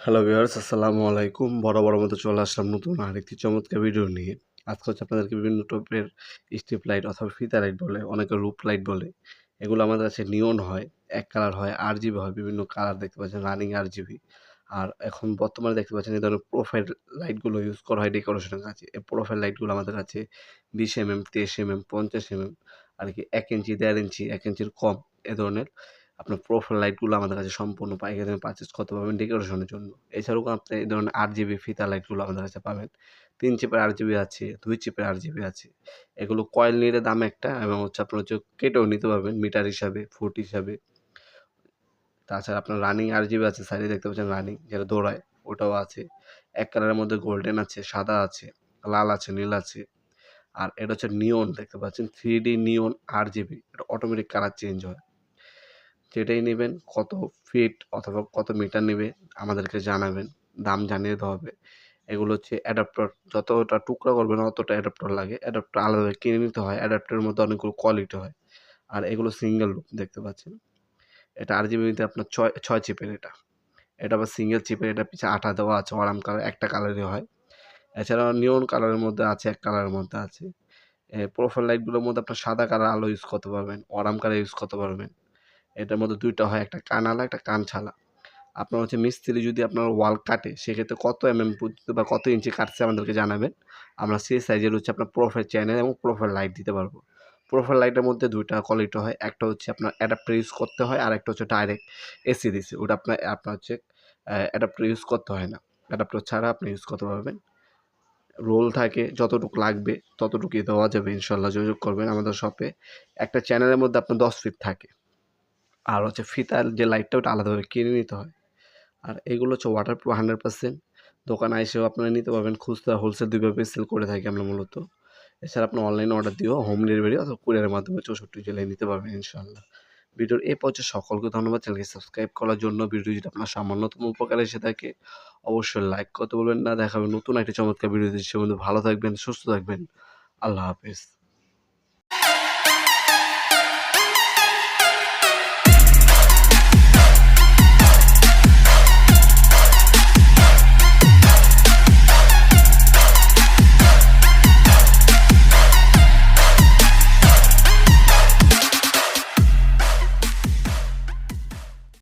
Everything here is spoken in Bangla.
হ্যালো ভিউয়ার্স, আসসালামু আলাইকুম। বরাবরের মতো চলে আসলাম নতুন আরেকটি চমৎকার ভিডিও নিয়ে। আজকে হচ্ছে আপনাদেরকে বিভিন্ন টাইপের স্ট্রিপ লাইট অথবা ফিতা লাইট বলে, অনেকে রূপ লাইট বলে। এগুলো আমাদের কাছে নিয়ন হয়, এক কালার হয়, RGB হয়, বিভিন্ন কালার দেখতে পাচ্ছেন, রানিং RGB। আর এখন বর্তমানে দেখতে পাচ্ছেন এই ধরনের প্রোফাইল লাইটগুলো ইউজ করা হয় ডেকোরেশনের কাজে। এই প্রোফাইল লাইটগুলো আমাদের কাছে 20 mm, 23 mm, 50 mm আর কি 1 ইঞ্চি, 1.5 ইঞ্চি, 1 ইঞ্চির কম এ ধরনের আপনার প্রোফাইল লাইটগুলো আমাদের কাছে সম্পূর্ণ পাইকারি দামে পারচেজ করতে পারবেন ডেকোরেশনের জন্য। এছাড়াও আপনি এই ধরনের 8GB ফিতা লাইটগুলো আমাদের কাছে পাবেন। 3 চিপের 8GB আছে, 2 চিপের 8GB আছে। এগুলো কয়েল নিলে দাম একটা এবং হচ্ছে আপনার হচ্ছে কেটেও নিতে পারবেন মিটার হিসাবে, ফুট হিসাবে। তাছাড়া আপনার রানিং RGB আছে, সাইডে দেখতে পাচ্ছেন রানিং যেটা দৌড়ায়, ওটাও আছে। এক কালারের মধ্যে গোল্ডেন আছে, সাদা আছে, লাল আছে, নীল আছে। আর এটা হচ্ছে নিয়ন দেখতে পাচ্ছেন 3D নিয়ন RGB। এটা অটোমেটিক কালার চেঞ্জ হয়। যেটাই নেবেন, কত ফিট অথবা কত মিটার নেবে আমাদেরকে জানাবেন, দাম জানিয়ে দেওয়া হবে। এগুলো হচ্ছে অ্যাডাপ্টার, যতটা টুকরা করবেন অতটা অ্যাডাপ্টার লাগে। অ্যাডাপ্টার আলাদাভাবে কিনে নিতে হয়। অ্যাডাপ্টারের মধ্যে অনেকগুলো কোয়ালিটি হয়। আর এগুলো সিঙ্গেল লুপ দেখতে পাচ্ছেন। এটা RGBতে আপনার 6 চিপের এটা। এটা আবার সিঙ্গেল চিপের, এটা পিছে আঠা দেওয়া আছে, অরাম কালার একটা কালারই হয়। এছাড়াও নিয়ন কালারের মধ্যে আছে, এক কালারের মধ্যে আছে। প্রোফাইল লাইটগুলোর মধ্যে আপনার সাদা কালার আলো ইউজ করতে পারবেন, অরাম কালার ইউজ করতে পারবেন। এটার মধ্যে ২ টা হয়, একটা কান আলা, একটা কান ছালা। আপনার হচ্ছে মিস্ত্রি যদি আপনার ওয়াল কাটে, সেক্ষেত্রে কত পর্যন্ত বা কত ইঞ্চি কাটছে আমাদেরকে জানাবেন। আমরা সেই সাইজের হচ্ছে আপনার প্রোফাইল চ্যানেল এবং প্রোফাইল লাইট দিতে পারবো। প্রোফাইল লাইটের মধ্যে ২ টা কোয়ালিটি হয়। একটা হচ্ছে আপনার অ্যাডাপ্টার ইউজ করতে হয়, আরেকটা হচ্ছে ডাইরেক্ট এসি দিছে। ওটা আপনার হচ্ছে অ্যাডাপ্টার ইউজ করতে হয় না। অ্যাডাপ্টার ছাড়া আপনি ইউজ করতে পারবেন। রোল থাকে, যতটুকু লাগবে ততটুকুই দেওয়া যাবে ইনশাআল্লাহ। যোগাযোগ করবেন আমাদের শপে। একটা চ্যানেলের মধ্যে আপনার 10 ফিট থাকে। আর হচ্ছে ফিতার যে লাইটটা ওটা আলাদাভাবে কিনে নিতে হয়। আর এগুলো হচ্ছে ওয়াটারপ্রুফ 100%। দোকানে এসেও আপনারা নিতে পারবেন। খুচরা হোলসেল ২ ভাবে সেল করে থাকি আমরা মূলত। এছাড়া আপনি অনলাইনে অর্ডার দিয়েও হোম ডেলিভারি অথবা কুরিয়ারের মাধ্যমে ৬৪ জেলায় নিতে পারবেন ইনশাআল্লাহ। ভিডিওর এই পর্যায়ে সকলকে ধন্যবাদ। চ্যানেলকে সাবস্ক্রাইব করার জন্য। ভিডিও যদি আপনার সামান্যতম উপকারে এসে থাকে অবশ্যই লাইক করতে বলবেন না। দেখা হবে নতুন একটি চমৎকার ভিডিওতে। সে পর্যন্ত ভালো থাকবেন, সুস্থ থাকবেন। আল্লাহ হাফেজ।